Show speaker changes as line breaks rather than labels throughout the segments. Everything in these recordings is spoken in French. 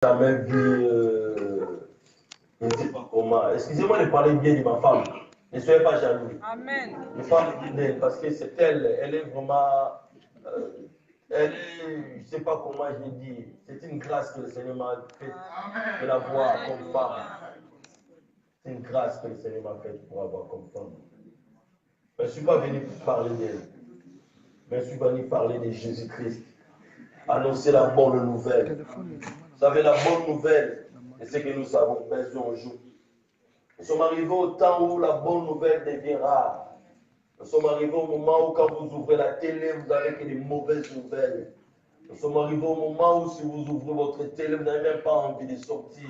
Jamais vu, je ne sais pas comment. Excusez-moi de parler bien de ma femme. Ne soyez pas jaloux.
Amen.
Ne parle bien d'elle parce que c'est elle. Elle est vraiment. euh, elle est, je ne sais pas comment je vais dire. C'est une grâce que le Seigneur m'a faite de la voir comme femme. C'est une grâce que le Seigneur m'a faite pour avoir comme femme. Mais je ne suis pas venu pour parler d'elle. Mais je suis venu parler de Jésus-Christ. Annoncer la bonne nouvelle. Vous savez, la bonne nouvelle, et c'est que nous avons besoin aujourd'hui. Nous sommes arrivés au temps où la bonne nouvelle devient rare. Nous sommes arrivés au moment où quand vous ouvrez la télé, vous n'avez que des mauvaises nouvelles. Nous sommes arrivés au moment où si vous ouvrez votre télé, vous n'avez même pas envie de sortir.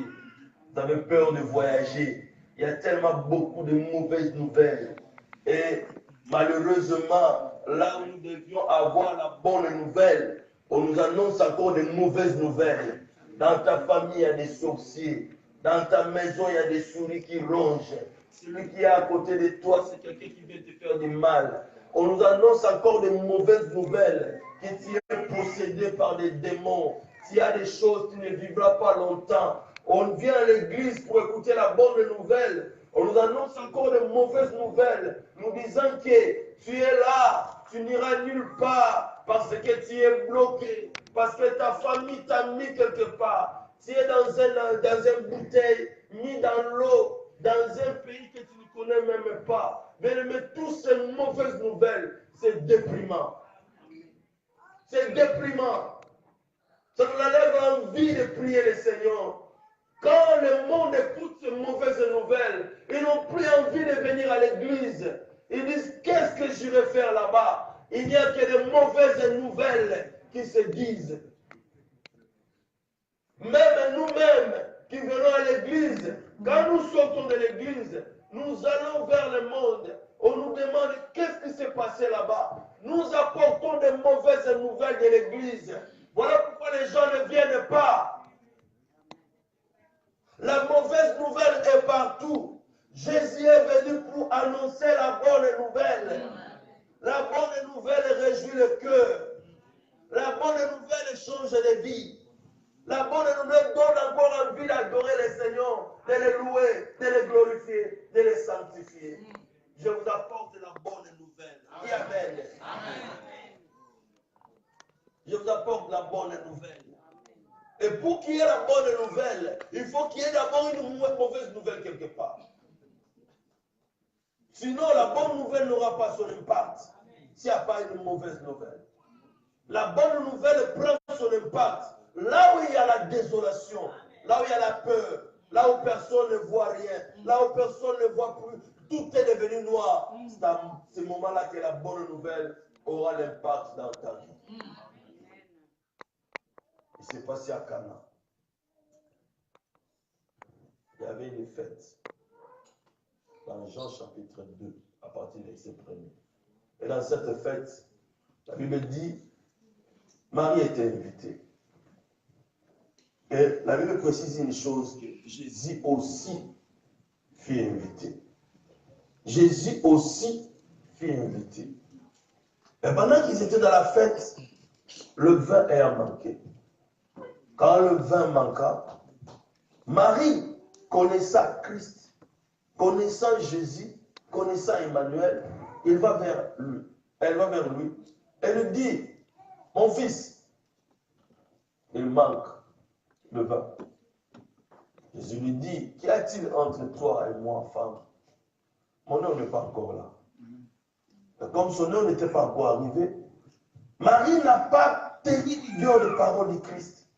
Vous avez peur de voyager. Il y a tellement beaucoup de mauvaises nouvelles. Et malheureusement, là où nous devions avoir la bonne nouvelle, on nous annonce encore de mauvaises nouvelles. Dans ta famille, il y a des sorciers. Dans ta maison, il y a des souris qui rongent. Celui qui est à côté de toi, c'est quelqu'un qui vient te faire du mal. On nous annonce encore de mauvaises nouvelles, que tu es possédé par des démons. S'il y a des choses, tu ne vivras pas longtemps. On vient à l'église pour écouter la bonne nouvelle. On nous annonce encore de mauvaises nouvelles, nous disant que tu es là, tu n'iras nulle part, parce que tu es bloqué, parce que ta famille t'a mis quelque part. Tu es dans une bouteille, mis dans l'eau, dans un pays que tu ne connais même pas. Mais toutes ces mauvaises nouvelles, c'est déprimant. C'est déprimant. Ça nous enlève envie de prier le Seigneur. Quand le monde écoute ces mauvaises nouvelles, ils n'ont plus envie de venir à l'église. Ils disent, qu'est-ce que j'irai faire là-bas? Il n'y a que de mauvaises nouvelles qui se disent. Même nous-mêmes qui venons à l'église, quand nous sortons de l'église, nous allons vers le monde. On nous demande qu'est-ce qui s'est passé là-bas. Nous apportons de mauvaises nouvelles de l'église. Voilà pourquoi les gens ne viennent pas. La mauvaise nouvelle est partout. Jésus est venu pour annoncer la bonne nouvelle. La bonne nouvelle réjouit le cœur. La bonne nouvelle change les vies. La bonne nouvelle donne encore envie d'adorer les Seigneur, de les louer, de les glorifier, de les sanctifier. Je vous apporte la bonne nouvelle. Dis Amen. Je vous apporte la bonne nouvelle. Et pour qu'il y ait la bonne nouvelle, il faut qu'il y ait d'abord une mauvaise nouvelle quelque part. Sinon, la bonne nouvelle n'aura pas son impact s'il n'y a pas une mauvaise nouvelle. La bonne nouvelle prend son impact là où il y a la désolation, là où il y a la peur, là où personne ne voit rien, là où personne ne voit plus, tout est devenu noir. C'est à ce moment-là que la bonne nouvelle aura l'impact dans ta vie. Il s'est passé à Cana. Il y avait une fête dans Jean chapitre 2, à partir de verset 1er. Et dans cette fête, la Bible dit, Marie était invitée. Et la Bible précise une chose, que Jésus aussi fut invité. Jésus aussi fut invité. Et pendant qu'ils étaient dans la fête, le vin a manqué. Quand le vin manqua, Marie, connaissant Christ, connaissant Jésus, connaissant Emmanuel, elle va vers lui. Elle lui dit, mon fils, il manque le vin. Jésus lui dit, qu'y a-t-il entre toi et moi, femme? Mon heure n'est pas encore là. Et comme son heure n'était pas encore arrivée, Marie n'a pas tenu rigueur des paroles du Christ.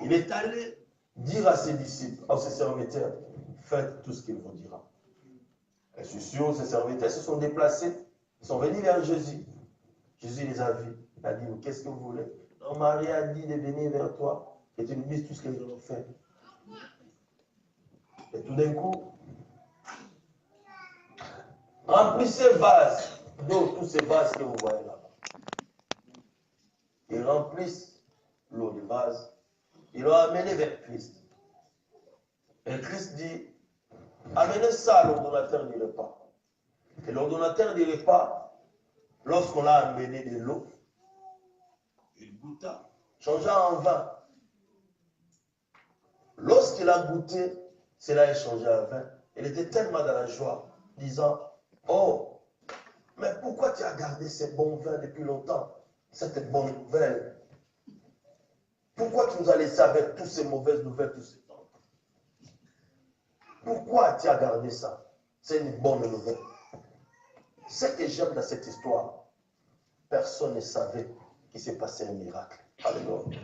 Il est allé dire à ses disciples, à ses serviteurs, faites tout ce qu'il vous dira. Et je suis sûr, ses serviteurs se sont déplacés, ils sont venus vers Jésus. Jésus les a vus. Il a dit, qu'est-ce que vous voulez? Non, Marie a dit de venir vers toi et tu nous dises tout ce qu'ils ont fait. Et tout d'un coup, remplissez vases d'eau, tous ces vases que vous voyez là. Ils remplissent l'eau du vase. Ils l'ont amené vers Christ. Et Christ dit, amenez ça à l'ordonnateur du repas. Et l'ordonnateur du repas, lorsqu'on l'a amené de l'eau, il goûta, changea en vin. lorsqu'il a goûté, cela a changé en vin. Il était tellement dans la joie, disant, oh, mais pourquoi tu as gardé ces bons vins depuis longtemps, cette bonne nouvelle? Pourquoi tu nous as laissé avec toutes ces mauvaises nouvelles tout ce temps? Pourquoi tu as gardé ça? C'est une bonne nouvelle. Ce que j'aime dans cette histoire, personne ne savait qu'il s'est passé un miracle. Alléluia.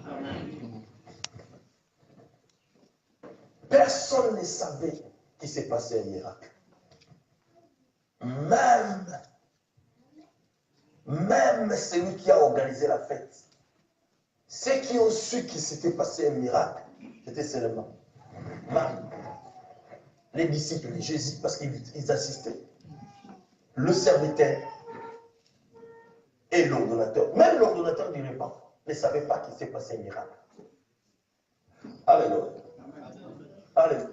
Personne ne savait qu'il s'est passé un miracle. Même celui qui a organisé la fête, ceux qui ont su qu'il s'était passé un miracle, c'était seulement Marie, les disciples de Jésus, parce qu'ils assistaient, le serviteur et l'ordonnateur. Même l'ordonnateur du repas ne savait pas qu'il s'est passé un miracle. Alléluia. Alléluia.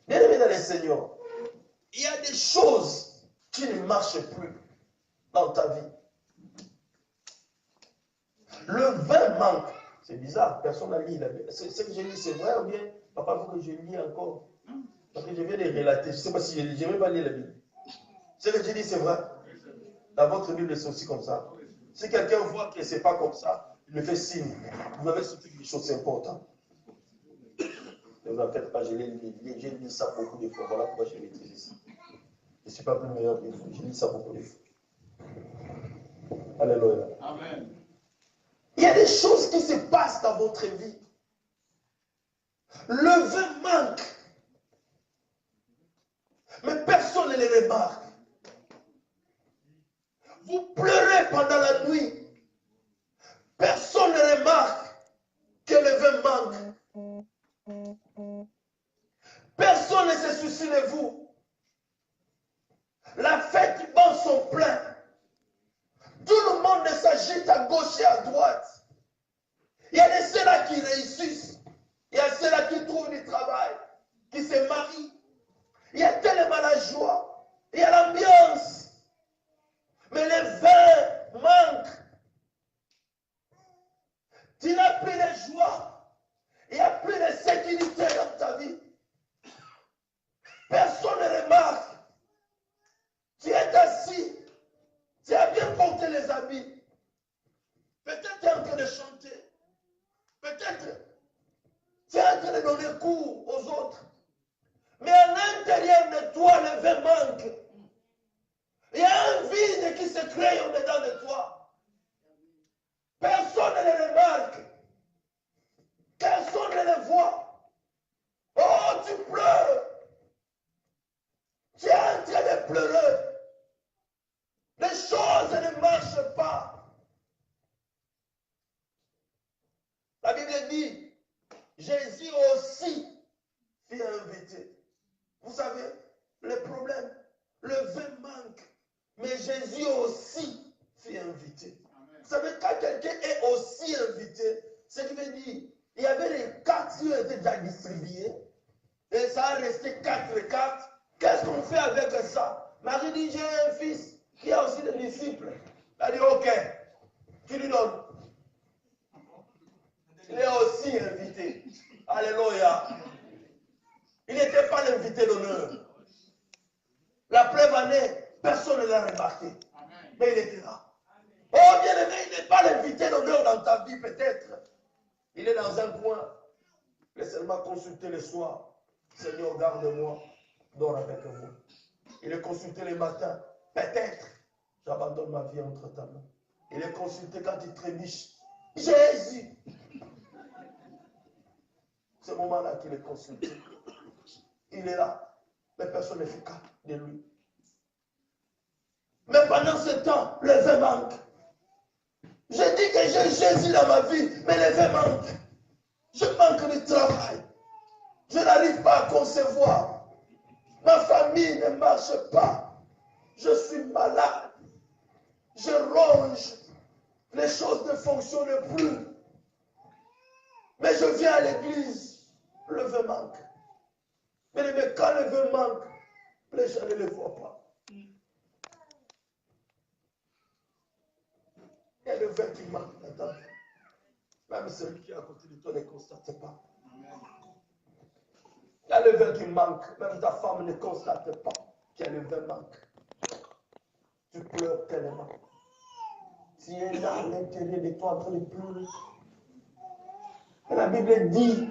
Bien-aimés dans les Seigneurs, il y a des choses qui ne marchent plus dans ta vie. Le vin manque. C'est bizarre, personne n'a lu la Bible. Ce que j'ai lu, c'est vrai ou bien, papa, il faut que je lis encore. Parce que je viens de relater. Je ne sais pas si je n'ai pas lu la Bible. Ce que j'ai dit, c'est vrai. Dans votre Bible, c'est aussi comme ça. Si quelqu'un voit que ce n'est pas comme ça, il me fait signe. Vous avez surtout des choses importantes. Ne vous en faites pas, j'ai lu ça beaucoup de fois. Voilà pourquoi j'ai maîtrisé ça. Je ne suis pas plus meilleur que vous. J'ai lu ça beaucoup de fois. Alléluia. Amen. Il y a des choses qui se passent dans votre vie. Le vin manque. Mais personne ne les remarque. Vous pleurez pendant la nuit. Personne ne remarque que le vin manque. Personne ne se soucie de vous. La fête, les bancs sont pleins. Tout le monde s'agite à gauche et à droite. Il y a de ceux-là qui réussissent. Il y a ceux-là qui trouvent du travail, qui se marient. Il y a tellement la joie. Il y a l'ambiance. Mais le vin manque. Tu n'as plus de joie. Il n'y a plus de sécurité dans ta vie. Personne ne remarque. Tu es assis. Tu as bien porté les habits. Peut-être tu es en train de chanter. Peut-être tu es en train de donner cours aux autres. Mais à l'intérieur de toi, le vin manque. Il y a un vide qui se crée au-dedans de toi. Personne ne le remarque. Personne ne le voit. Oh, tu pleures. Tu es en train de pleurer. Les choses ne marchent pas. La Bible dit, Jésus aussi fut invité. Vous savez, le problème, le vin manque. Mais Jésus aussi fut invité. Amen. Vous savez, quand quelqu'un est aussi invité, ce qui veut dire, il y avait les cartes qui ont été déjà distribuées. Et ça a resté 4 cartes. Qu'est-ce qu'on fait avec ça? Marie dit, j'ai un fils qui a aussi des disciples. Elle dit, ok, tu lui donnes. Il est aussi invité. Alléluia. Il n'était pas l'invité d'honneur. La preuve en est, personne ne l'a remarqué. Mais il était là. Oh bien aimé, il n'est pas l'invité d'honneur dans ta vie peut-être. Il est dans un coin. Laissez-moi consulter le soir. Seigneur, garde-moi. Dors avec vous. Il est consulté le matin. Peut-être. J'abandonne ma vie entre ta main. Il est consulté quand il trébuche. Jésus. Ce moment-là qu'il est consulté. Il est là. Mais personne ne fait cas de lui. Mais pendant ce temps, le vin manque. Je dis que j'ai Jésus dans ma vie, mais le vin manque. Je manque de travail. Je n'arrive pas à concevoir. Ma famille ne marche pas. Je suis malade. Je ronge. Les choses ne fonctionnent plus. Mais je viens à l'église. Le vin manque. Mais quand le vin manque, les gens ne le voient pas. Il y a le vin qui manque dans ta vie. Même celui qui est à côté de toi ne constate pas. le vin qui manque, même ta femme ne constate pas qu'il y a le vin manque. Tu pleures tellement. Tu es là à l'intérieur de toi en train de pleurer. Et la Bible dit,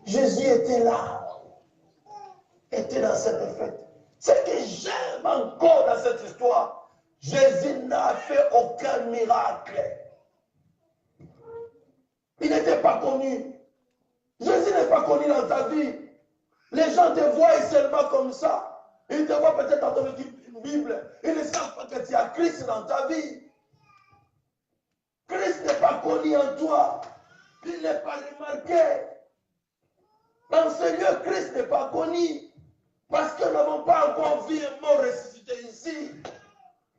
Jésus était là, était dans cette fête. Ce que j'aime encore dans cette histoire, Jésus n'a fait aucun miracle. Il n'était pas connu. Jésus n'est pas connu dans ta vie. Les gens te voient seulement comme ça. Ils te voient peut-être en train de lire une Bible. Ils ne savent pas que tu as Christ dans ta vie. Christ n'est pas connu en toi. Il n'est pas remarqué. Dans ce lieu, Christ n'est pas connu. Parce que nous n'avons pas encore vu un mort ressuscité ici.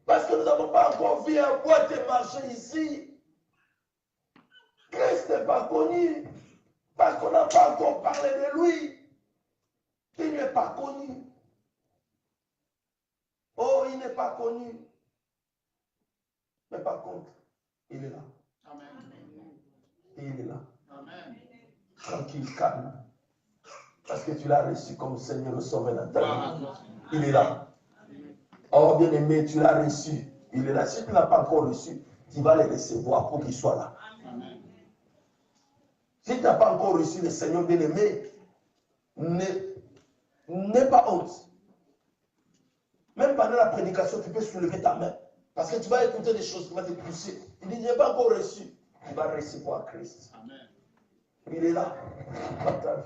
Parce que nous n'avons pas encore vu un boiteux marcher ici. Christ n'est pas connu. Parce qu'on n'a pas encore parlé de lui. Il n'est pas connu. Oh, il n'est pas connu. Mais par contre, il est là. Amen. Il est là. Amen. Tranquille, calme. Parce que tu l'as reçu comme Seigneur le Sauveur dans ta vie. Il est là. Oh, bien-aimé, tu l'as reçu. Il est là. Si tu ne l'as pas encore reçu, tu vas le recevoir pour qu'il soit là. Amen. Si tu n'as pas encore reçu le Seigneur bien-aimé, n'aie pas honte. Même pendant la prédication, tu peux soulever ta main. Parce que tu vas écouter des choses qui vont te pousser. Il dit, je n'ai pas encore reçu. Tu vas recevoir Christ. Amen. Il est là dans ta vie.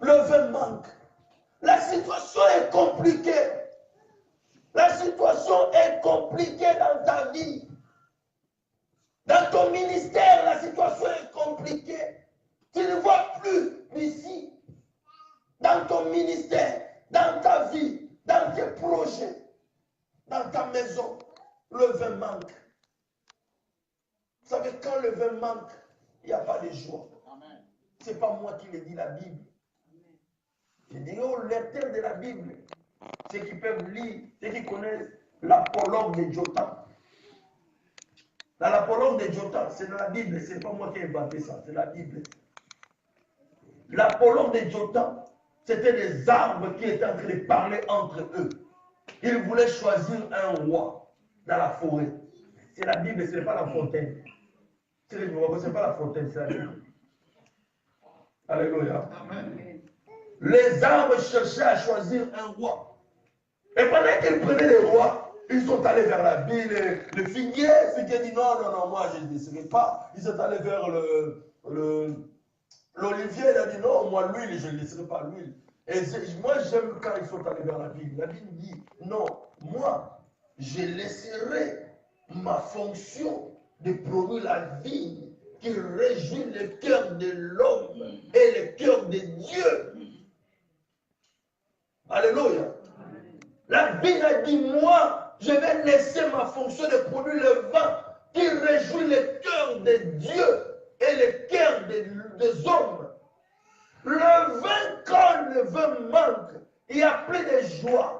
Le vin manque. La situation est compliquée. La situation est compliquée dans ta vie. Dans ton ministère, la situation est compliquée. Tu ne vois plus d'ici. Dans ton ministère, dans ta vie, dans tes projets, dans ta maison, le vin manque. Vous savez, quand le vin manque, il n'y a pas de joie. Ce n'est pas moi qui le dis, la Bible. Je dis aux lecteurs de la Bible, ceux qui peuvent lire, ceux qui connaissent l'apologue de Jotham. Dans l'apologue de Jotham, c'est dans la Bible, ce n'est pas moi qui ai inventé ça, c'est la Bible. L'apologue de Jotham, c'était des arbres qui étaient en train de parler entre eux. Ils voulaient choisir un roi dans la forêt. C'est la Bible, ce n'est pas la fontaine. Ce n'est pas la fontaine, c'est la Bible. Alléluia. Amen. Les arbres cherchaient à choisir un roi. Et pendant qu'ils prenaient les rois, ils sont allés vers la ville. Le figuier dit non, moi je ne déciderai pas. Ils sont allés vers l'olivier, il a dit non, moi l'huile, je ne laisserai pas l'huile. Et moi j'aime quand ils sont allés vers la Bible. La Bible dit non, moi je laisserai ma fonction de produire la vigne qui réjouit le cœur de l'homme et le cœur de Dieu. Alléluia. La Bible a dit moi je vais laisser ma fonction de produire le vin qui réjouit le cœur de Dieu et le cœur des hommes. Le vin, quand le vin manque, il y a plus de joie.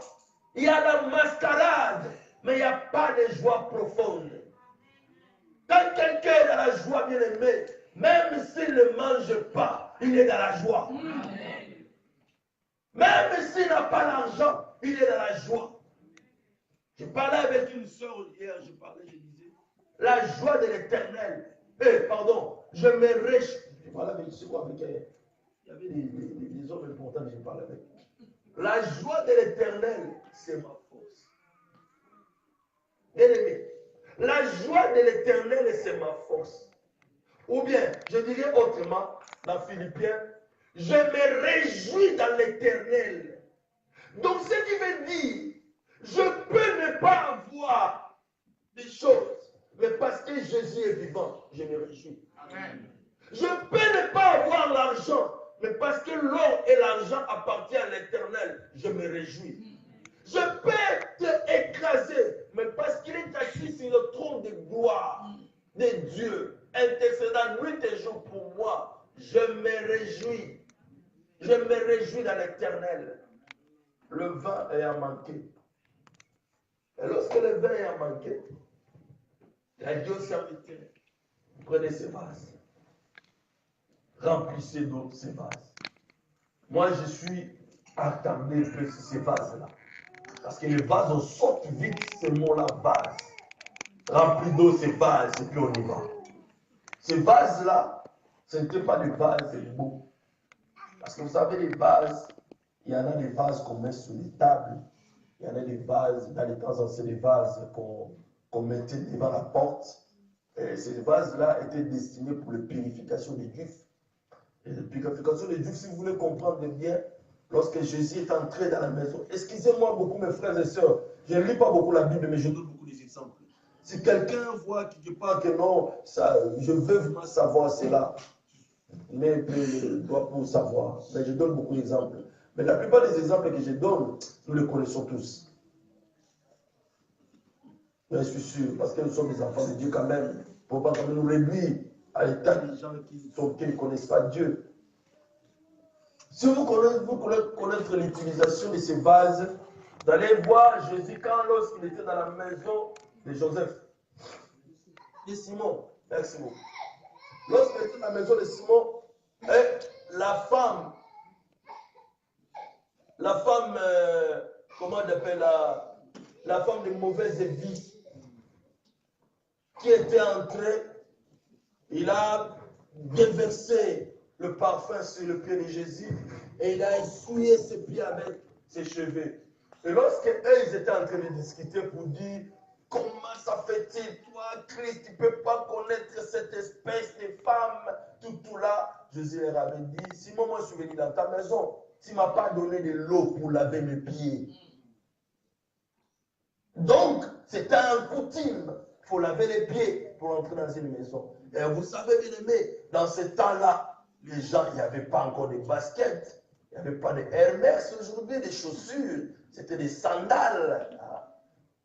Il y a la mascarade, mais il n'y a pas de joie profonde. Quand quelqu'un est dans la joie, bien aimé, même s'il ne mange pas, il est dans la joie. Même s'il n'a pas l'argent, il est dans la joie. Je parlais avec une soeur hier, je disais, la joie de l'éternel. Je me réjouis. Je parlais avec elle. Il y avait des hommes importants que je parlais avec. La joie de l'éternel, c'est ma force. Bien aimé, la joie de l'éternel, c'est ma force. Ou bien, je dirais autrement, dans Philippiens, je me réjouis dans l'éternel. Donc, ce qui veut dire, je peux ne pas avoir des choses, mais parce que Jésus est vivant, je me réjouis. Amen. Je peux ne pas avoir l'argent, mais parce que l'or et l'argent appartiennent à l'éternel, je me réjouis. Je peux te écraser, mais parce qu'il est assis sur le trône de gloire de Dieu, intercédant nuit et jour pour moi, je me réjouis. Je me réjouis dans l'éternel. Le vin ayant manqué. Et lorsque le vin ayant manqué, il a dit au serviteur, prenez ces vases, remplissez d'eau ces vases. moi je suis attendé un peu sur ces vases-là. Parce que les vases, on saute vite ce mot-là, vase. Rempli d'eau, ces vases, et puis on y va. Ces vases-là, ce n'étaient pas des vases beaux. Parce que vous savez, les vases, il y en a des vases qu'on met sur les tables. Il y en a des vases, dans les temps anciens, des vases qu'on mettait devant la porte. Et ces vases-là étaient destinés pour la purification des juifs. Et la purification des juifs, si vous voulez comprendre bien, lorsque Jésus est entré dans la maison, excusez-moi beaucoup mes frères et sœurs, je ne lis pas beaucoup la Bible, mais je donne beaucoup d'exemples. Si quelqu'un voit que je parle que non, ça, je veux vraiment savoir cela, mais je dois pas savoir. Mais je donne beaucoup d'exemples. Mais la plupart des exemples que je donne, nous les connaissons tous. Mais je suis sûr, parce que nous sommes des enfants de Dieu quand même, pour ne pas quand même nous réduire à l'état des gens qui ne connaissent pas Dieu. Si vous connaissez l'utilisation de ces vases, vous allez voir Jésus quand lorsqu'il était dans la maison de Joseph et Simon. Merci beaucoup. Lorsqu'il était dans la maison de Simon, la femme, comment on appelle la femme de mauvaise vie, qui était entrée, il a déversé le parfum sur le pied de Jésus et il a essuyé ses pieds avec ses cheveux. Et lorsque eux, ils étaient en train de discuter pour dire comment ça fait-il, toi, Christ, tu ne peux pas connaître cette espèce de femme, tout là. Jésus leur avait dit, Simon, moi je suis venu dans ta maison, tu ne m'as pas donné de l'eau pour laver mes pieds. Donc, c'était un coutume. Il faut laver les pieds pour entrer dans une maison. Et vous savez, bien aimé, dans ce temps-là, les gens, il n'y avait pas encore de baskets, il n'y avait pas de Hermès aujourd'hui, des chaussures, c'était des sandales.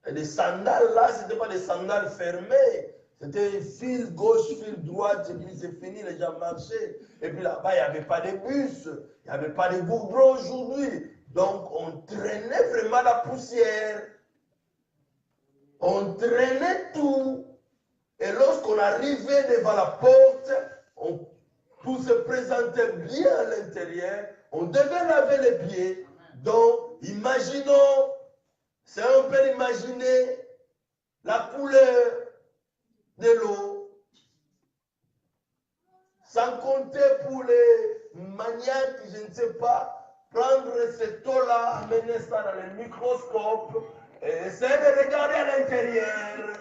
Et les sandales là, ce n'était pas des sandales fermées, c'était fil gauche, fil droite, et puis c'est fini, les gens marchaient. Et puis là-bas, il n'y avait pas de bus, il n'y avait pas de goudron aujourd'hui. Donc, on traînait vraiment la poussière. On traînait tout. Et lorsqu'on arrivait devant la porte, pour se présenter bien à l'intérieur, on devait laver les pieds. Donc, imaginons, c'est un peu imaginer la couleur de l'eau. Sans compter pour les maniaques, je ne sais pas, prendre cette eau-là, amener ça dans le microscope, et essayer de regarder à l'intérieur.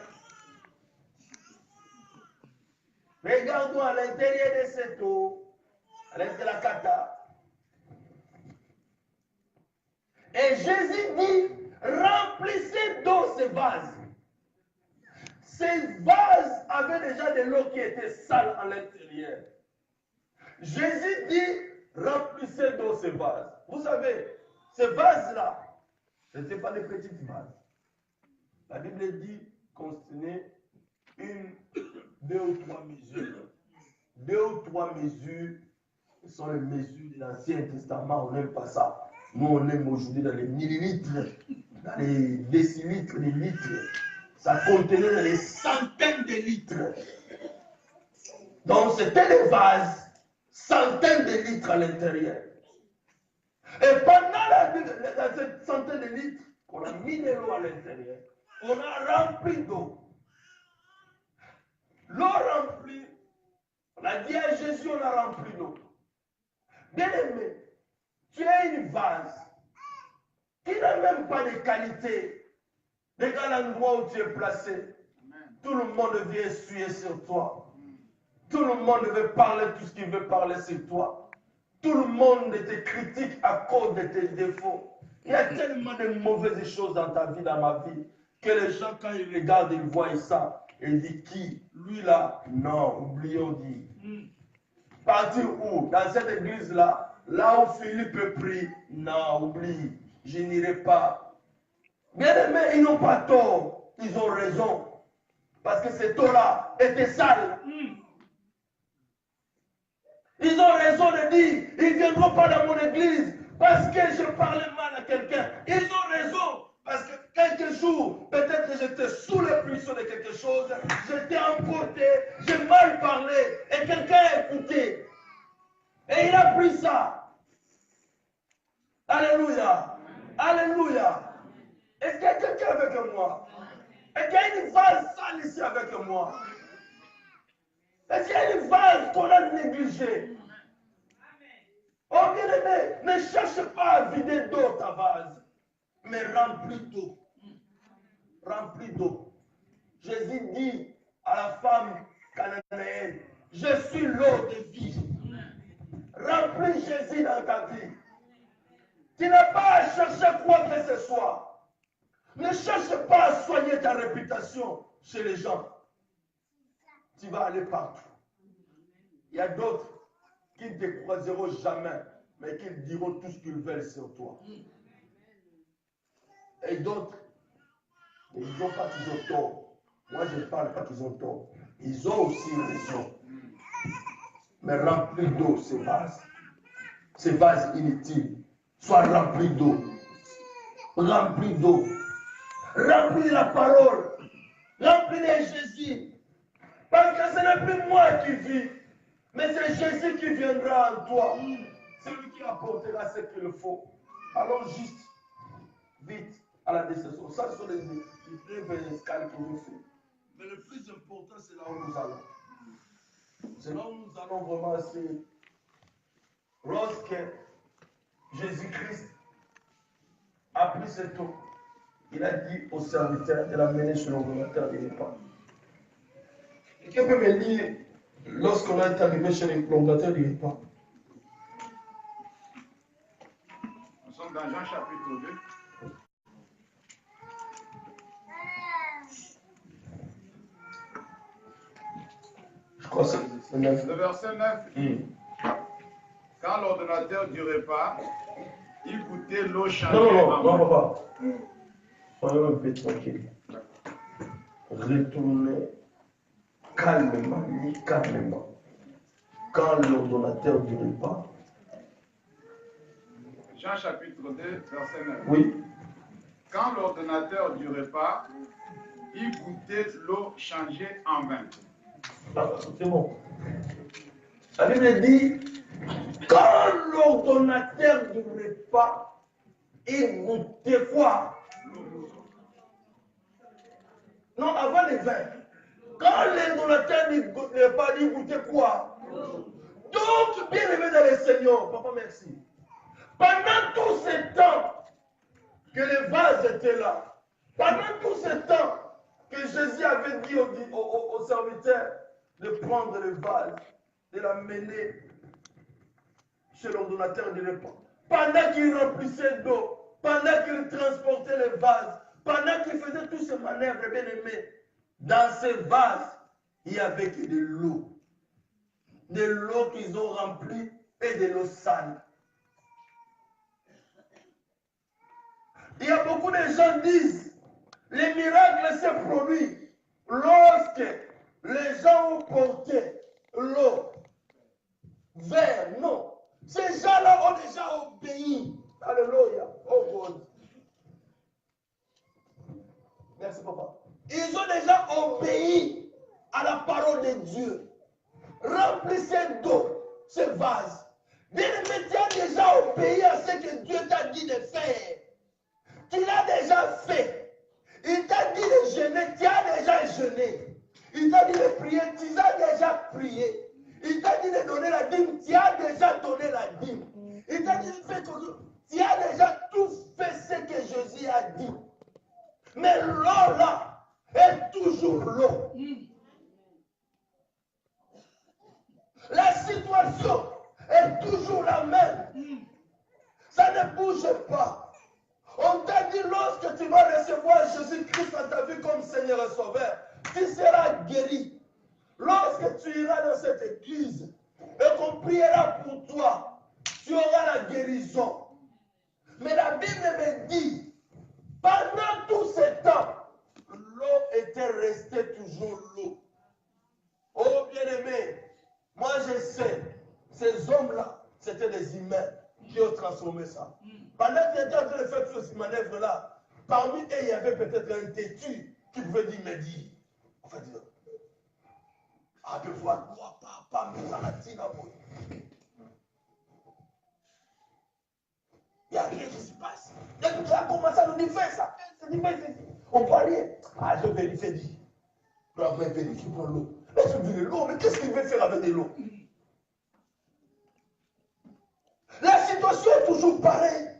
Regarde-moi à l'intérieur de cette eau, à l'intérieur de la cata. Et Jésus dit, remplissez d'eau ces vases. Ces vases avaient déjà de l'eau qui était sale à l'intérieur. Jésus dit, remplissez d'eau ces vases. Vous savez, ces vases-là, ce n'étaient pas des petites vases. La Bible dit contenait deux ou trois mesures. Deux ou trois mesures, ce sont les mesures de l'Ancien Testament, on n'aime pas ça. Nous, on aime aujourd'hui dans les millilitres, dans les décilitres, les litres. Ça contenait dans les centaines de litres. Donc, c'était des vases, centaines de litres à l'intérieur. Et pendant cette centaine de litres, on a mis de l'eau à l'intérieur. On a rempli d'eau. L'eau remplie, on a dit à Jésus, on a rempli d'eau. Bien aimé, tu as une vase qui n'a même pas de qualité. Regarde l'endroit où tu es placé. Tout le monde vient essuyer sur toi. Tout le monde veut parler tout ce qu'il veut parler sur toi. Tout le monde te critique à cause de tes défauts. Il y a tellement de mauvaises choses dans ta vie, dans ma vie, que les gens, quand ils regardent, ils voient ça. Et ils disent qui? Lui là? Non, oublions dit. Partir où? Dans cette église-là, là où Philippe prie. Non, oublie, je n'irai pas. Bien aimés, ils n'ont pas tort, ils ont raison. Parce que cette eau-là était sale. Ils ont raison de dire, ils ne viendront pas dans mon église parce que je parlais mal à quelqu'un. Ils ont raison. Parce que quelques jours, peut-être que j'étais sous la puissance de quelque chose, j'étais emporté, j'ai mal parlé, et quelqu'un a écouté. Et il a pris ça. Alléluia. Alléluia. Est-ce qu'il y a quelqu'un avec moi? Est-ce qu'il y a une vase sale ici avec moi? Est-ce qu'il y a une vase qu'on a négligée? Oh bien-aimé, ne cherche pas à vider d'eau ta vase, mais remplis d'eau. Remplis d'eau. Jésus dit à la femme cananéenne, je suis l'eau de vie. Remplis Jésus dans ta vie. Tu n'as pas à chercher quoi que ce soit. Ne cherche pas à soigner ta réputation chez les gens. Tu vas aller partout. Il y a d'autres qui ne te croiseront jamais, mais qui diront tout ce qu'ils veulent sur toi. Et d'autres, ils n'ont pas toujours tort. Moi, je ne parle pas qu'ils ont tort. Ils ont aussi raison. Mais remplis d'eau ces vases inutiles. Sois rempli d'eau. Rempli d'eau. Remplis de la parole. Remplis de Jésus. Parce que ce n'est plus moi qui vis, mais c'est Jésus qui viendra en toi. C'est lui qui apportera ce qu'il faut. Allons juste, vite, à la décision. Ça, ce sont les premières escales que nous faisons. Mais le plus important, c'est là où nous allons. C'est là où nous allons vraiment, c'est lorsque Jésus-Christ a pris cette eau, il a dit au serviteur de l'amener sur l'ordinateur des repas. Quelqu'un peut me dire, lorsqu'on est arrivé chez l'ordinateur des repas?
Nous sommes dans Jean chapitre 2.
Je crois que c'est 9.
Le verset 9. Quand l'ordonnateur du repas, il goûtait l'eau changée.
Non, papa. Soyons un peu tranquille. Retournez calmement, calmement. Quand l'ordonnateur du repas.
Jean chapitre 2, verset 9.
Oui.
Quand l'ordonnateur du repas, il goûtait l'eau changée en vin.
C'est bon. La Bible dit, quand l'ordonnateur du repas, il goûtait quoi? Non, avant les vins. Quand l'ordonnateur du repas, il goûtait quoi? Donc, bien aimé dans le Seigneur, papa, merci. Pendant tout ce temps que les vases étaient là, pendant tout ce temps que Jésus avait dit au serviteur de prendre le vase, de l'amener chez l'ordonnateur du repas, pendant qu'il remplissait d'eau, pendant qu'il transportait les vases, pendant qu'il faisait tous ces manœuvres, bien aimés, dans ces vases, il n'y avait que de l'eau. De l'eau qu'ils ont remplie et de l'eau sale. Il y a beaucoup de gens qui disent, les miracles se produisent lorsque les gens ont porté l'eau vers non. Ces gens-là ont déjà obéi. Alléluia. Oh God. Merci papa. Ils ont déjà obéi à la parole de Dieu. Remplissez d'eau ce vase. Bien-aimé, tu as déjà obéi à ce que Dieu t'a dit de faire. Tu l'as déjà fait. Il t'a dit de jeûner, tu as déjà jeûné. Il t'a dit de prier, tu as déjà prié. Il t'a dit de donner la dîme, tu as déjà donné la dîme. Il t'a dit de faire quelque chose, tu as déjà tout fait ce que Jésus a dit. Mais l'eau là est toujours l'eau. La situation est toujours la même. Ça ne bouge pas. On t'a dit lorsque tu vas recevoir Jésus-Christ dans ta vie comme Seigneur et Sauveur, tu seras guéri. Lorsque tu iras dans cette église et qu'on priera pour toi, tu auras la guérison. Mais la Bible me dit, pendant tout ce temps, l'eau était restée toujours l'eau. Oh bien-aimé, moi je sais, ces hommes-là, c'était des humains qui ont transformé ça. Pendant qu'ils étaient en train de faire toutes ces manœuvres-là, parmi eux, il y avait peut-être un têtu qui pouvait dire, mais dis, en fait, ah, de voir quoi, papa, mais ça la tire à moi. Il y a quelque dit, fais ça. On parlait. Ah, je vérifie, dit. Je vais vérifier pour l'eau. Mais je dis l'eau, mais qu'est-ce qu'il veut faire avec de l'eau? La situation est toujours pareille.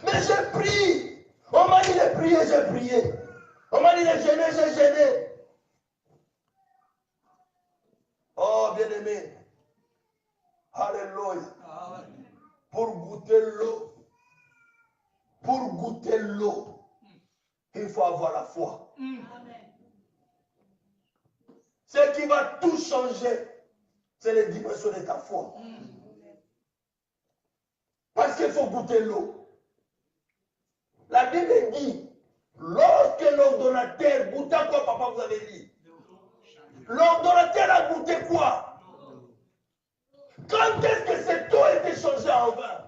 Mais j'ai prié. On m'a dit de prier, j'ai prié. On m'a dit de gêner, j'ai gêné. Oh, bien-aimé. Alléluia. Pour goûter l'eau, il faut avoir la foi. Ce qui va tout changer, c'est les dimensions de ta foi. Parce qu'il faut goûter l'eau. La Bible dit, lorsque l'ordonnateur goûta quoi, papa, vous avez dit? L'ordonnateur a goûté quoi? Quand est-ce que cette eau a été changée en vin?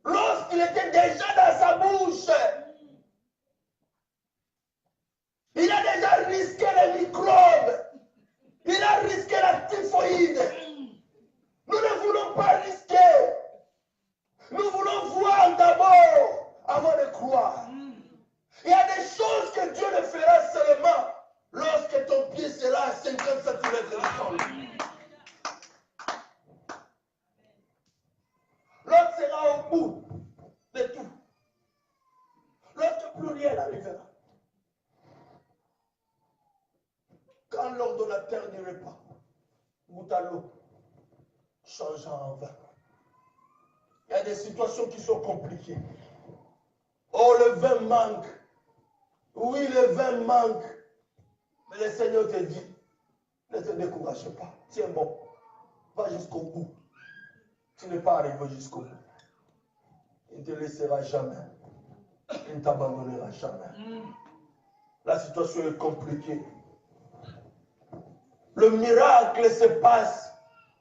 Lorsqu'il était déjà dans sa bouche. Il a déjà risqué les microbes. Il a risqué la typhoïde. Nous ne voulons pas risquer. Nous voulons voir d'abord avant de croire. Il y a des choses que Dieu ne fera seulement lorsque ton pied sera à 50 cm du sol. L'autre sera au bout de tout. Lorsque plus rien n'arrivera. Quand l'ordonnateur dirait pas, goûte à l'eau, changeant en vin. Il y a des situations qui sont compliquées. Oh, le vin manque. Oui, le vin manque. Mais le Seigneur te dit, ne te décourage pas. Tiens bon, va jusqu'au bout. Tu n'es pas arrivé jusqu'au bout. Il ne te laissera jamais. Il ne t'abandonnera jamais. La situation est compliquée. Le miracle se passe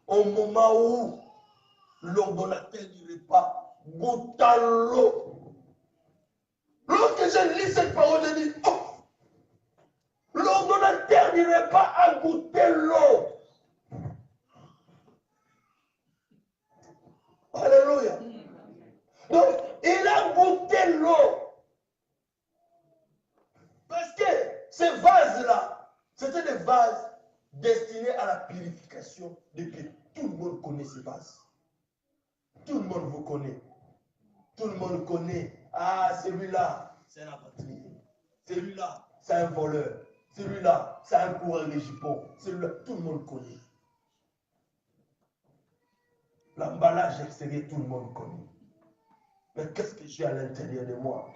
au moment où l'ordonnateur du repas goûte à l'eau. Lorsque je lis cette parole, je dis, oh, l'ordonnateur du repas a goûté l'eau. Alléluia. Donc, il a goûté l'eau. Parce que ces vases-là, c'était des vases destinés à la purification de Dieu. Tout le monde connaît ces vases. Tout le monde vous connaît. Tout le monde connaît. Ah, celui-là, c'est un aventurier. Celui-là, c'est un voleur. Celui-là, c'est un coureur de jupons. Celui-là, tout le monde connaît. L'emballage extérieur, tout le monde connaît. Mais qu'est-ce que j'ai à l'intérieur de moi?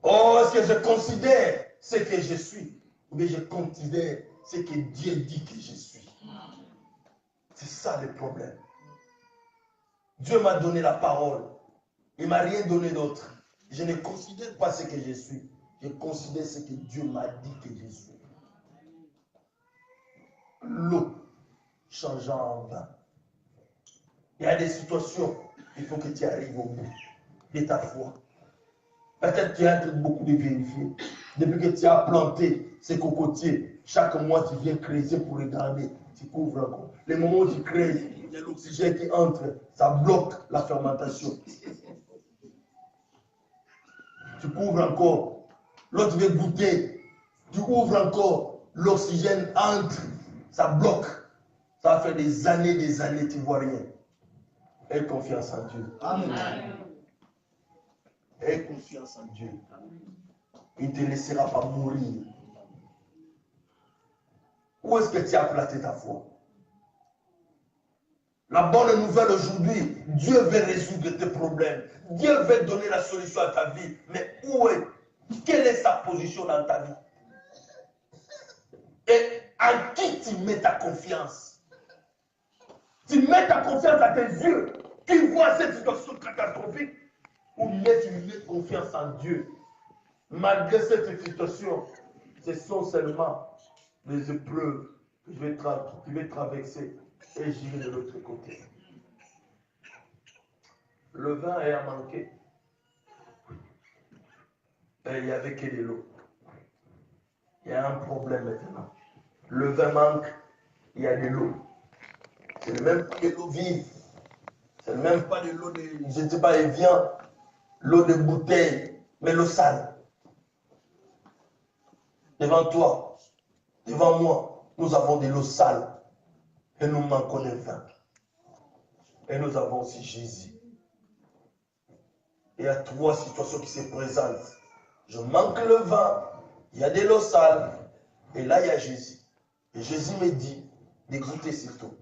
Oh, est-ce que je considère ce que je suis? Ou bien je considère ce que Dieu dit que je suis? C'est ça le problème. Dieu m'a donné la parole. Il ne m'a rien donné d'autre. Je ne considère pas ce que je suis. Je considère ce que Dieu m'a dit que je suis. L'eau changeant en vin. Il y a des situations, il faut que tu arrives au bout de ta foi. Peut-être que tu es en train de beaucoup de vérifier. Depuis que tu as planté ces cocotiers, chaque mois tu viens creuser pour regarder. Tu couvres encore. Les moments où tu creuses, il y a l'oxygène qui entre, ça bloque la fermentation. Tu couvres encore. L'autre veut goûter. Tu ouvres encore. L'oxygène entre. Ça bloque. Ça va faire des années, tu ne vois rien. Aie confiance en Dieu. Amen. Aie confiance en Dieu. Il ne te laissera pas mourir. Où est-ce que tu as planté ta foi? La bonne nouvelle aujourd'hui, Dieu veut résoudre tes problèmes. Dieu veut donner la solution à ta vie. Mais où est? Quelle est sa position dans ta vie? Et en qui tu mets ta confiance? Tu mets ta confiance à tes yeux qui voient cette situation catastrophique, ou bien tu mets confiance en Dieu? Malgré cette situation, ce sont seulement les épreuves que je vais traverser et j'irai de l'autre côté. Le vin a manqué. Et il n'y avait que de l'eau. Il y a un problème maintenant. Le vin manque, il y a de l'eau. C'est le même que l'eau vive. C'est même pas de l'eau de, je ne sais pas, il vient, l'eau de bouteille, mais l'eau sale. Devant toi, devant moi, nous avons de l'eau sale. Et nous manquons de vin. Et nous avons aussi Jésus. Il y a trois situations qui se présentent. Je manque le vin, il y a de l'eau sale, et là il y a Jésus. Et Jésus me dit d'écouter surtout.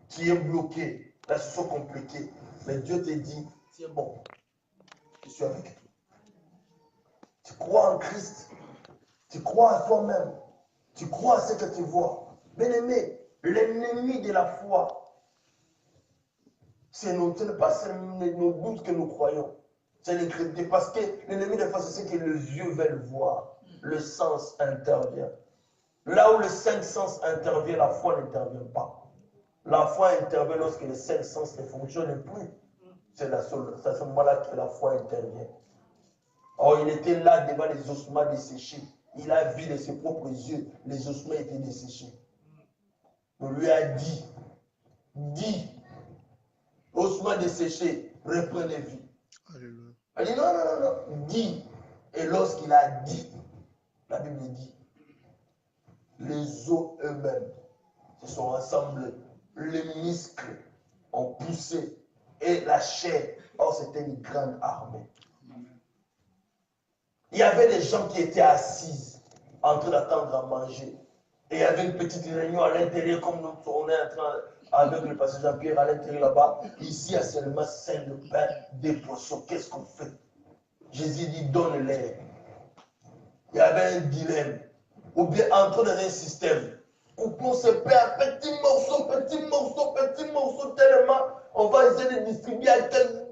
Tu es bloqué, la situation compliquée, mais Dieu te dit, c'est bon, je suis avec toi. Tu crois en Christ, tu crois à toi-même, tu crois à ce que tu vois. Bien-aimé, l'ennemi de la foi, ce n'est pas nos doutes que nous croyons. C'est l'incrédulité. Parce que l'ennemi de la foi, c'est ce que les yeux veulent voir. Le sens intervient. Là où le cinq sens intervient, la foi n'intervient pas. La foi intervient lorsque les cinq sens ne fonctionnent plus. C'est à ce moment-là que la foi intervient. Or, il était là devant les ossements desséchés. Il a vu de ses propres yeux, les ossements étaient desséchés. On lui a dit, ossements desséchés, reprenez vie. Alléluia. Il dit non, dis. Et lorsqu'il a dit, la Bible dit, les os eux-mêmes se sont rassemblés, les muscles ont poussé et la chair, or c'était une grande armée. Il y avait des gens qui étaient assis en train d'attendre à manger. Et il y avait une petite réunion à l'intérieur, comme nous, on est en train, avec le pasteur Jean-Pierre à l'intérieur là-bas. Ici, il y a seulement 5 de pain, des poissons. Qu'est-ce qu'on fait? Jésus dit, donne-les. Il y avait un dilemme. Ou bien, entre dans un système. Coupons ce pain à petits morceaux, tellement on va essayer de distribuer à quel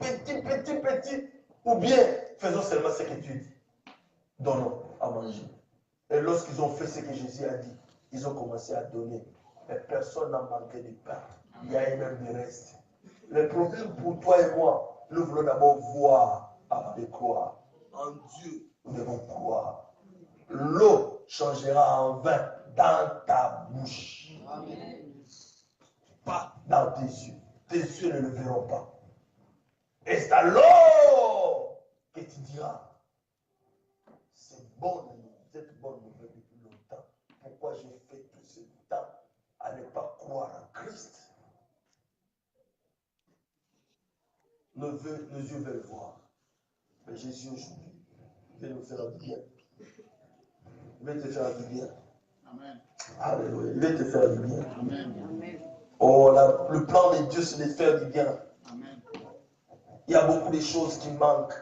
petit. Ou bien, faisons seulement ce que tu dis. Donnons à manger. Et lorsqu'ils ont fait ce que Jésus a dit, ils ont commencé à donner. Et personne n'a manqué de pain. Il y a eu même des restes. Le problème pour toi et moi, nous voulons d'abord voir avant de croire. En Dieu, nous devons croire. L'eau changera en vin dans ta bouche. Amen. Pas dans tes yeux. Tes yeux ne le verront pas. Et c'est alors que tu diras, c'est bon, cette bonne nouvelle depuis longtemps. Pourquoi j'ai fait tout ce temps à ne pas croire en Christ? Nos yeux veulent voir. Mais Jésus aujourd'hui, il veut nous faire du bien. Il veut te faire du bien. Amen. Alléluia. Il veut te faire du bien. Amen. Oh, le plan de Dieu, c'est de faire du bien. Amen. Il y a beaucoup de choses qui manquent.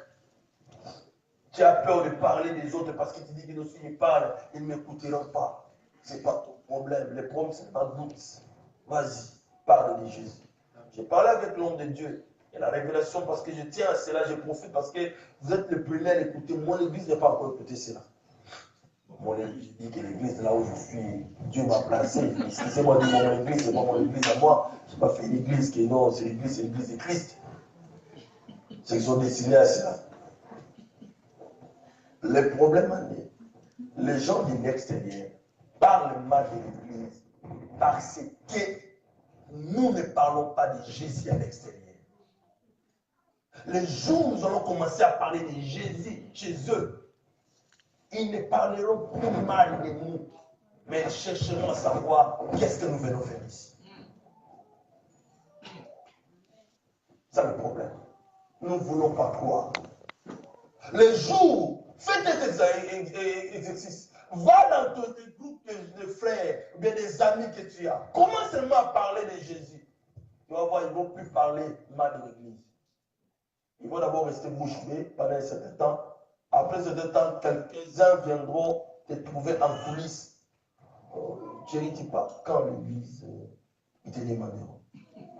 Tu as peur de parler des autres parce que tu dis que lorsqu'ils me parlent, ils ne m'écouteront pas. Ce n'est pas ton problème. Le problème, c'est ma doute. Vas-y, parle de Jésus. J'ai parlé avec l'homme de Dieu. Et la révélation, parce que je tiens à cela, je profite parce que vous êtes le premier à l'écouter. Moi, l'église n'a pas encore écouté cela. Moi, je dis que l'église, là où je suis, Dieu m'a placé. Excusez-moi de mon église, c'est pas mon église à moi. Je n'ai pas fait l'église qui est non, c'est l'église de Christ. C'est qu'ils sont destinés à cela. Le problème, les gens de l'extérieur parlent mal de l'église parce que nous ne parlons pas de Jésus à l'extérieur. Les jours où nous allons commencer à parler de Jésus chez eux, ils ne parleront plus mal de nous, mais ils chercheront à savoir qu'est-ce que nous venons faire ici. C'est le problème. Nous ne voulons pas croire. Les jours, fais cet exercice. Va dans ton groupe de frères, ou bien des amis que tu as. Commence seulement à parler de Jésus. Tu vas voir, ils ne vont plus parler mal de l'église. Ils vont d'abord rester bouche bée pendant un certain temps. Après un certain temps, quelques-uns viendront te trouver en coulisses. Tu ne dis pas quand l'église, ils te demanderont.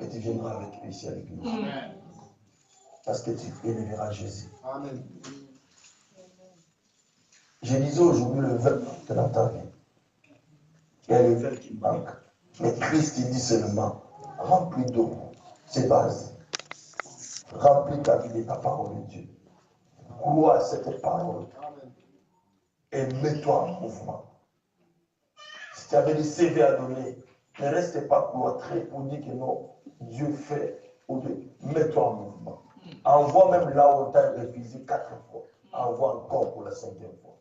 Et tu viendras avec eux ici à l'église. Parce que tu élèveras Jésus. Amen. Je disais aujourd'hui le verbe de la ta vie. Il y a le verbe qui manque. Mais Christ, il dit seulement, remplis d'eau. C'est base. Remplis ta vie de ta parole de Dieu. Crois à cette parole. Et mets-toi en mouvement. Si tu avais des CV à donner, ne reste pas cloîtré pour dire que non, Dieu fait, mets-toi en mouvement. Envoie même là où tu as refusé 4 fois, envoie encore pour la 5e fois.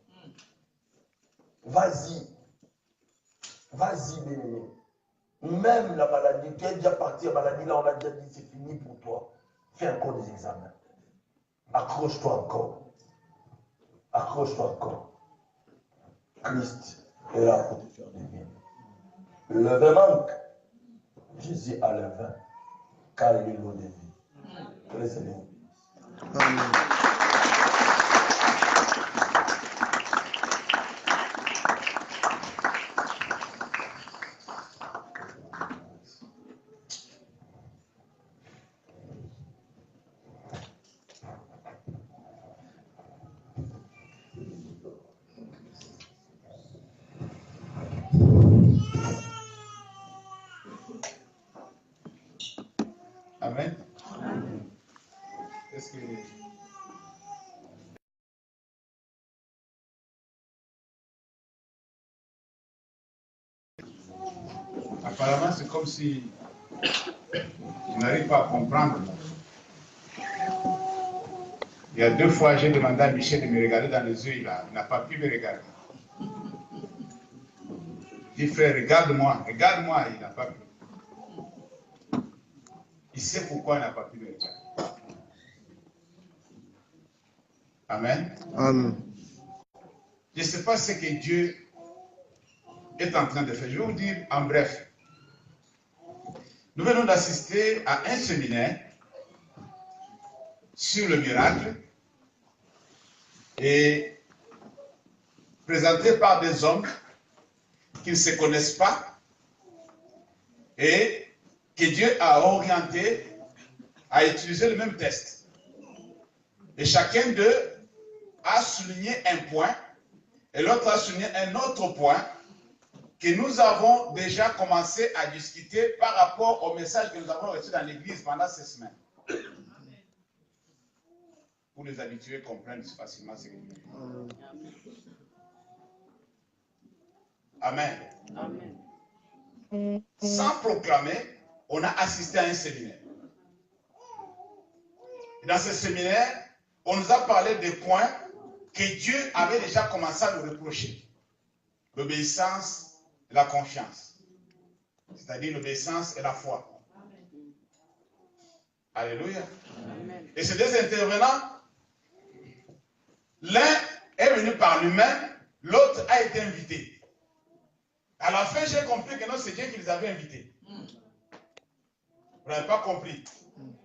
Vas-y, vas-y, bien-aimé. Même la maladie, qui est déjà partie, la maladie, là, on a déjà dit, c'est fini pour toi. Fais encore des examens. Accroche-toi encore. Accroche-toi encore. Christ est là pour te faire du bien. Le vin manque. Jésus a le vin, car il est l'eau de vie. Que le Seigneur vous bénisse. Amen.
Amen. Est-ce que... Apparemment, c'est comme si je n'arrive pas à comprendre. Il y a 2 fois, j'ai demandé à Michel de me regarder dans les yeux, il n'a pas pu me regarder. Il dit, frère, regarde-moi, regarde-moi, il n'a pas pu. Il sait pourquoi il n'a pas pu me regarder. Amen.
Amen.
Je ne sais pas ce que Dieu est en train de faire. Je vais vous dire en bref. Nous venons d'assister à un séminaire sur le miracle et présenté par des hommes qui ne se connaissent pas et que Dieu a orienté à utiliser le même test. Et chacun d'eux a souligné un point et l'autre a souligné un autre point que nous avons déjà commencé à discuter par rapport au message que nous avons reçu dans l'église pendant ces semaines. Pour les habitués comprennent facilement ce que nous disons. Amen. Amen. Sans proclamer, on a assisté à un séminaire. Et dans ce séminaire, on nous a parlé des points que Dieu avait déjà commencé à nous reprocher. L'obéissance et la confiance. C'est-à-dire l'obéissance et la foi. Amen. Alléluia. Amen. Et ces 2 intervenants, l'un est venu par lui-même, l'autre a été invité. À la fin, j'ai compris que non, c'est Dieu qui les avait invités. Vous n'avez pas compris.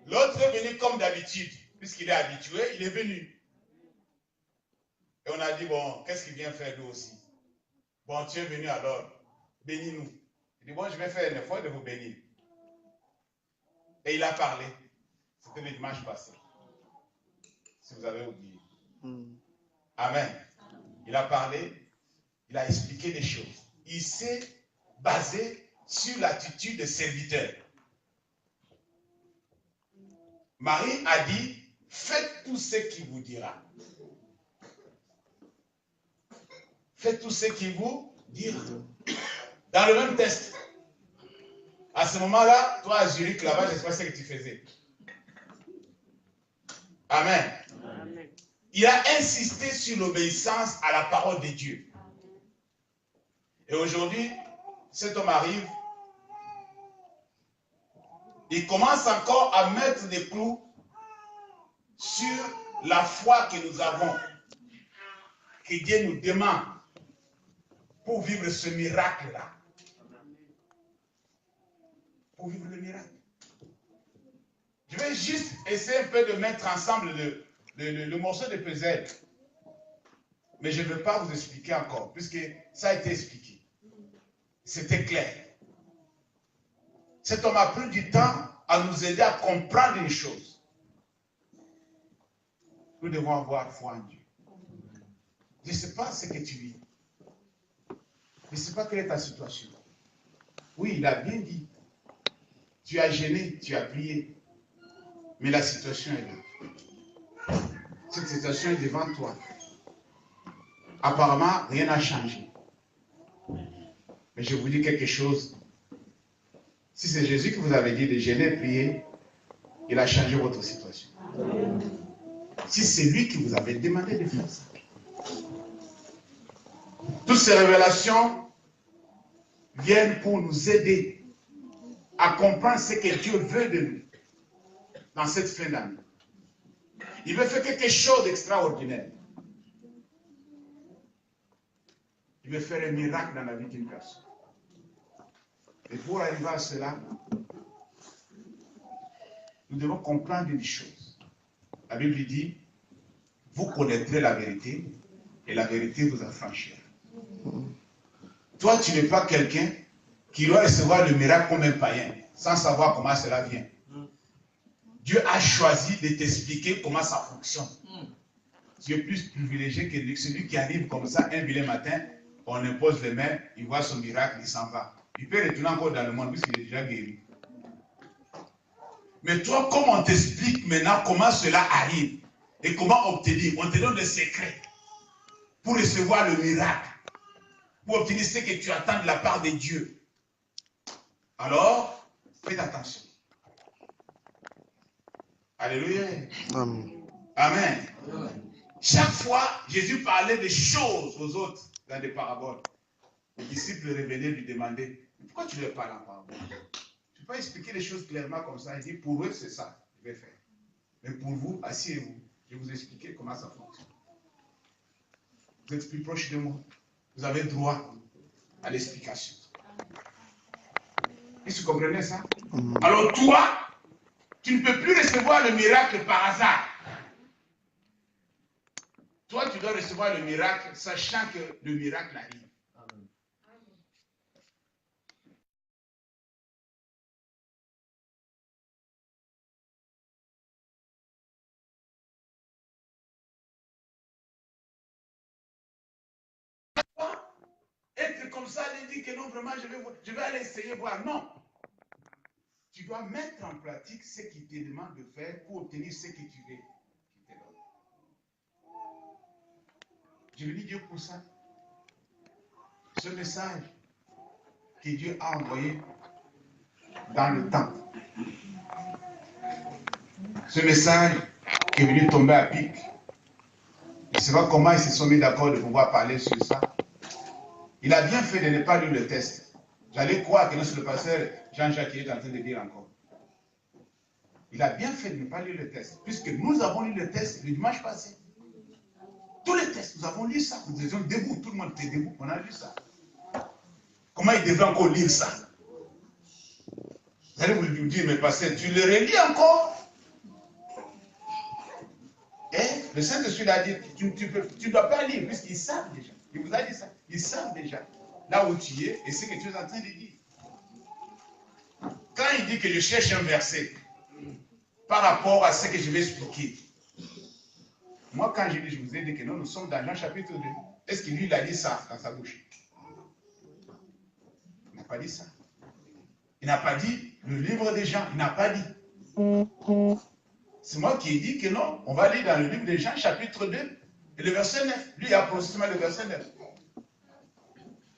L'autre est venu comme d'habitude, puisqu'il est habitué, il est venu. Et on a dit, bon, qu'est-ce qu'il vient faire lui aussi? Bon, tu es venu alors, bénis-nous. Il dit, bon, je vais faire un effort de vous bénir. Et il a parlé. C'était le dimanche passé. Si vous avez oublié. Amen. Il a parlé, il a expliqué des choses. Il s'est basé sur l'attitude de serviteur. Marie a dit, faites tout ce qu'il vous dira. Faites tout ce qu'il vous dira. Dans le même test. À ce moment-là, toi à Zurich, là-bas, je ne sais pas ce que tu faisais. Amen. Amen. Il a insisté sur l'obéissance à la parole de Dieu. Et aujourd'hui, cet homme arrive, il commence encore à mettre des clous sur la foi que nous avons, que Dieu nous demande pour vivre ce miracle-là. Pour vivre le miracle. Je vais juste essayer un peu de mettre ensemble le morceau de puzzle. Mais je ne veux pas vous expliquer encore, puisque ça a été expliqué. C'était clair. Cet homme a pris du temps à nous aider à comprendre une chose. Nous devons avoir foi en Dieu. Je ne sais pas ce que tu vis. Je ne sais pas quelle est ta situation. Oui, il a bien dit. Tu as gêné, tu as prié. Mais la situation est là. Cette situation est devant toi. Apparemment, rien n'a changé. Mais je vous dis quelque chose. Si c'est Jésus qui vous avait dit de jeûner et prier, il a changé votre situation. Si c'est lui qui vous avait demandé de faire ça. Toutes ces révélations viennent pour nous aider à comprendre ce que Dieu veut de nous dans cette fin d'année. Il veut faire quelque chose d'extraordinaire. Il veut faire un miracle dans la vie d'une personne. Et pour arriver à cela, nous devons comprendre une chose. La Bible dit, vous connaîtrez la vérité et la vérité vous affranchira. Toi, tu n'es pas quelqu'un qui doit recevoir le miracle comme un païen, sans savoir comment cela vient. Dieu a choisi de t'expliquer comment ça fonctionne. Tu es plus privilégié que celui qui arrive comme ça un vilain matin, on impose les mains, il voit son miracle, il s'en va. Il peut retourner encore dans le monde puisqu'il est déjà guéri. Mais toi, comme on t'explique maintenant comment cela arrive et comment obtenir, on te donne des secrets pour recevoir le miracle, pour obtenir ce que tu attends de la part de Dieu. Alors, faites attention. Alléluia. Amen. Amen. Chaque fois, Jésus parlait des choses aux autres dans des paraboles. Les disciples revenaient lui demander, pourquoi tu leur parles en parabole? Tu peux pas expliquer les choses clairement comme ça. Il dit, pour eux, c'est ça, je vais faire. Mais pour vous, asseyez-vous. Je vais vous expliquer comment ça fonctionne. Vous êtes plus proche de moi. Vous avez droit à l'explication. Est-ce que vous comprenez ça? Alors toi, tu ne peux plus recevoir le miracle par hasard. Toi, tu dois recevoir le miracle, sachant que le miracle arrive. Être comme ça, il dit que non, vraiment, je vais aller essayer voir. Non. Tu dois mettre en pratique ce qu'il te demande de faire pour obtenir ce que tu veux. Je bénis Dieu pour ça. Ce message que Dieu a envoyé dans le temps. Ce message qui est venu tomber à pic. Je ne sais pas comment ils se sont mis d'accord de pouvoir parler sur ça. Il a bien fait de ne pas lire le test. J'allais croire que c'est le pasteur Jean-Jacques qui est en train de dire encore. Il a bien fait de ne pas lire le test, puisque nous avons lu le test le dimanche passé. Tous les tests, nous avons lu ça. Nous étions debout, tout le monde était debout, on a lu ça. Comment il devrait encore lire ça? Vous allez vous dire, mais pasteur, tu le relis encore? Et le Saint-Esprit a dit, tu ne dois pas lire, puisqu'ils savent déjà. Il vous a dit ça. Ils savent déjà là où tu es et ce que tu es en train de dire. Quand il dit que je cherche un verset par rapport à ce que je vais expliquer, moi quand je vous ai dit que nous sommes dans Jean chapitre 2, est-ce qu'il lui a dit ça dans sa bouche? Il n'a pas dit ça. Il n'a pas dit le livre des Jean, il n'a pas dit. C'est moi qui ai dit que non, on va lire dans le livre des Jean chapitre 2 et le verset 9. Lui il a prononcé le verset 9.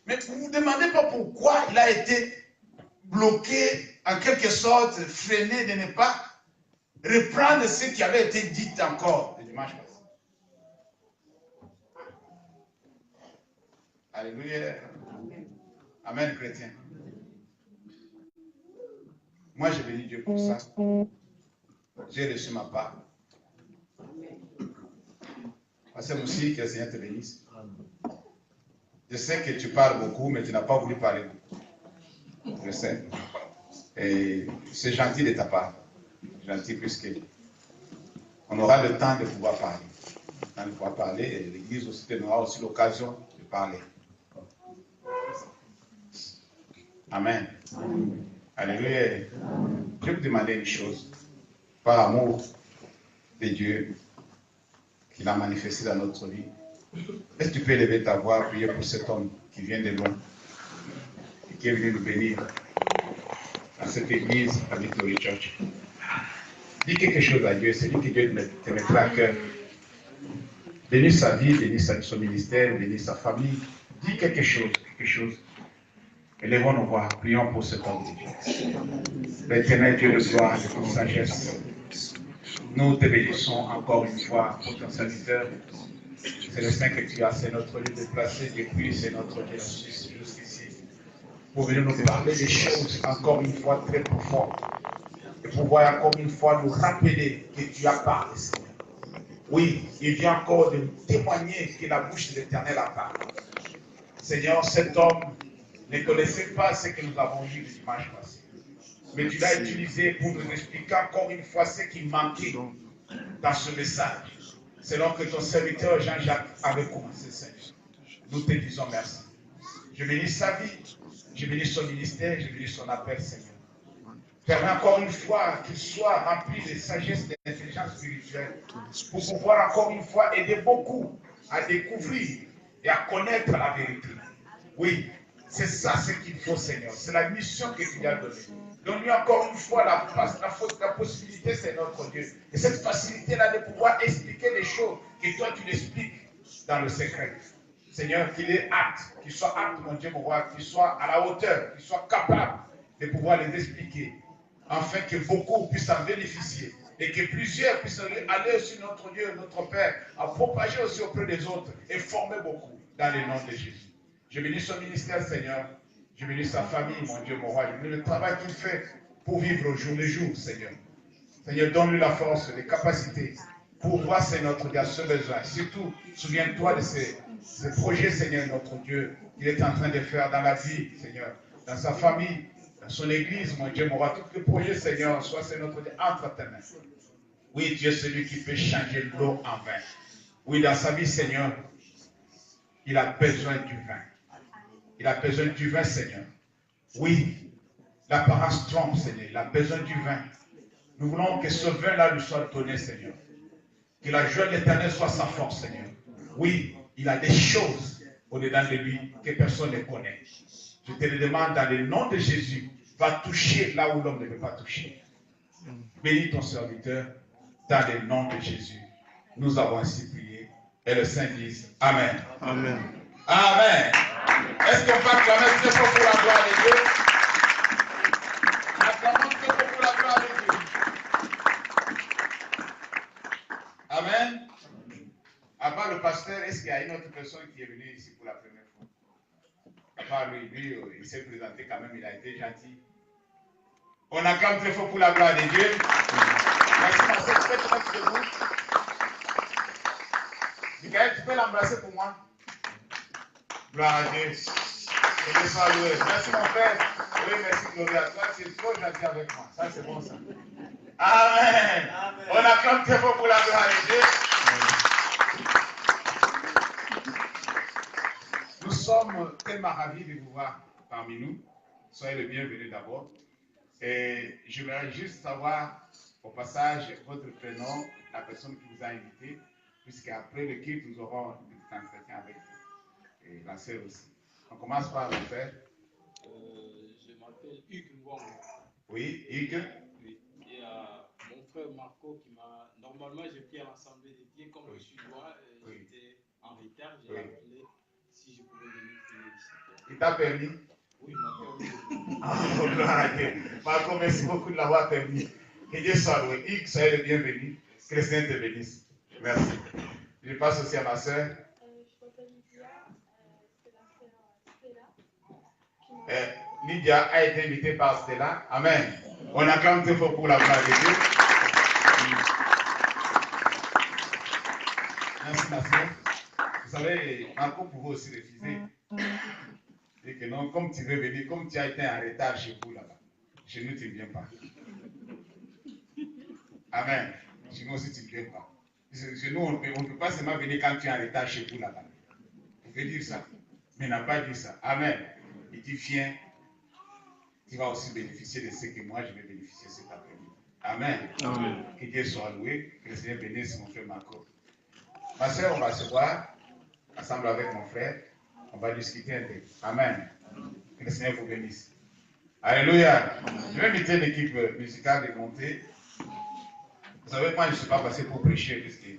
Mais vous ne vous demandez pas pourquoi il a été bloqué, en quelque sorte, freiné de ne pas reprendre ce qui avait été dit encore le dimanche passé. Alléluia. Amen, chrétien. Moi, je bénis Dieu pour ça. J'ai reçu ma part. C'est aussi que le Seigneur te bénisse. Je sais que tu parles beaucoup, mais tu n'as pas voulu parler beaucoup. Je sais. Et c'est gentil de ta part. Gentil puisque on aura le temps de pouvoir parler. Le temps de pouvoir parler et l'Église aussi donnera aussi l'occasion de parler. Amen. Alléluia. Je vais vous demander une chose. Par amour de Dieu qu'il a manifesté dans notre vie. Est-ce que tu peux élever ta voix, prier pour cet homme qui vient de loin et qui est venu nous bénir dans cette église à Victory Church? Dis quelque chose à Dieu, c'est lui que Dieu te mettra à cœur. Bénis sa vie, bénis son ministère, bénis sa famille. Dis quelque chose, quelque chose. Élevons nos voix, prions pour cet homme de Dieu. L'éternel Dieu de gloire et de sagesse, nous te bénissons encore une fois pour ton serviteur. C'est le Saint que tu as, c'est notre lieu de placer depuis, c'est notre Dieu jusqu'ici. Pour venir nous parler des choses encore une fois très profondes. Et pouvoir encore une fois nous rappeler que tu as parlé, Seigneur. Oui, il vient encore de témoigner que la bouche de l'Éternel a parlé. Seigneur, cet homme ne connaissait pas ce que nous avons vu le dimanche passé. Mais tu l'as utilisé pour nous expliquer encore une fois ce qui manquait dans ce message. Selon que ton serviteur Jean-Jacques avait commencé, Seigneur. Nous te disons merci. Je bénis sa vie, je bénis son ministère, je bénis son appel, Seigneur. Permets encore une fois qu'il soit rempli de sagesse et d'intelligence spirituelle pour pouvoir encore une fois aider beaucoup à découvrir et à connaître la vérité. Oui, c'est ça ce qu'il faut, Seigneur. C'est la mission que tu lui as donnée. Donne-lui encore une fois la possibilité, c'est notre Dieu. Et cette facilité-là de pouvoir expliquer les choses que toi tu l'expliques dans le secret. Seigneur, qu'il est apte, qu'il soit apte, mon Dieu, mon roi, qu'il soit à la hauteur, qu'il soit capable de pouvoir les expliquer, afin que beaucoup puissent en bénéficier et que plusieurs puissent aller sur notre Dieu, notre Père, à propager aussi auprès des autres et former beaucoup dans le nom de Jésus. Je bénis son ministère, Seigneur. Je bénis sa famille, mon Dieu, mon roi. Je bénis le travail qu'il fait pour vivre au jour le jour, Seigneur. Seigneur, donne-lui la force, les capacités pour voir, c'est notre Dieu, ce besoin. Surtout, souviens-toi de ces projets, Seigneur, notre Dieu, qu'il est en train de faire dans la vie, Seigneur, dans sa famille, dans son église, mon Dieu, mon roi. Tous les projets, Seigneur, soit c'est notre Dieu, entre tes mains. Oui, Dieu, celui qui peut changer l'eau en vin. Oui, dans sa vie, Seigneur, il a besoin du vin. Il a besoin du vin, Seigneur. Oui, l'apparence trompe, Seigneur. Il a besoin du vin. Nous voulons que ce vin-là lui soit donné, Seigneur. Que la joie de l'Éternel soit sa force, Seigneur. Oui, il a des choses au-dedans de lui que personne ne connaît. Je te le demande dans le nom de Jésus. Va toucher là où l'homme ne peut pas toucher. Bénis ton serviteur dans le nom de Jésus. Nous avons ainsi prié. Et le Saint dise Amen.
Amen.
Amen. Est-ce qu'on peut acclamer très fort pour la gloire de Dieu? Acclamons très fort pour la gloire de Dieu. Amen. À part le pasteur, est-ce qu'il y a une autre personne qui est venue ici pour la première fois? À part lui, il s'est présenté quand même, il a été gentil. On acclame très fort pour la gloire de Dieu. Merci, Marcel, tu peux te mettre debout. Michael, tu peux l'embrasser pour moi? Gloire à Dieu. Merci mon frère. Oui, merci Gloria. Toi, tu es trop gentil avec moi. Ça, c'est bon ça. Amen. Amen. On acclame très fort pour la gloire de Dieu. Nous sommes tellement ravis de vous voir parmi nous. Soyez le bienvenu d'abord. Et j'aimerais juste savoir au passage votre prénom, la personne qui vous a invité, puisqu'après le culte, nous aurons un petit entretien avec vous. Et la sœur aussi. On commence par le frère.
Je m'appelle Hugues Ngwang.
Oui, Hugues.
Oui. Et mon frère Marco qui m'a... Normalement, j'ai pris à l'Assemblée des dieux. Comme je suis loin, j'étais en retard. J'ai appelé si je pouvais venir finir ici.
Il t'a permis?
Oui, il m'a permis.
Marco, merci beaucoup de l'avoir permis. Que Dieu soit loué. Hugues, soyez le bienvenu. Que le Seigneur te bénisse. Merci. Je passe aussi à ma soeur.
Je m'appelle Lydia, c'est la sœur Stella.
Lydia a été invitée par Stella. Amen. On acclame très fort pour la gloire de Dieu. Merci, ma soeur. Vous savez, Marco pouvait aussi refuser. Et que non, comme tu veux venir, comme tu as été en retard chez vous là-bas, chez nous, tu ne viens pas. Amen. Chez nous aussi, tu ne viens pas. Chez nous, on ne peut pas seulement venir quand tu es en retard chez vous là-bas. Vous pouvez dire ça, mais il n'a pas dit ça. Amen. Et tu viens, tu vas aussi bénéficier de ce que moi je vais bénéficier cet après-midi. Amen.
Amen.
Que Dieu soit loué, que le Seigneur bénisse mon frère Marco. Ma soeur, on va se voir ensemble avec mon frère. On va discuter un peu. Amen. Que le Seigneur vous bénisse. Alléluia. Je vais inviter l'équipe musicale de monter. Vous savez, moi, je ne suis pas passé pour prêcher, parce que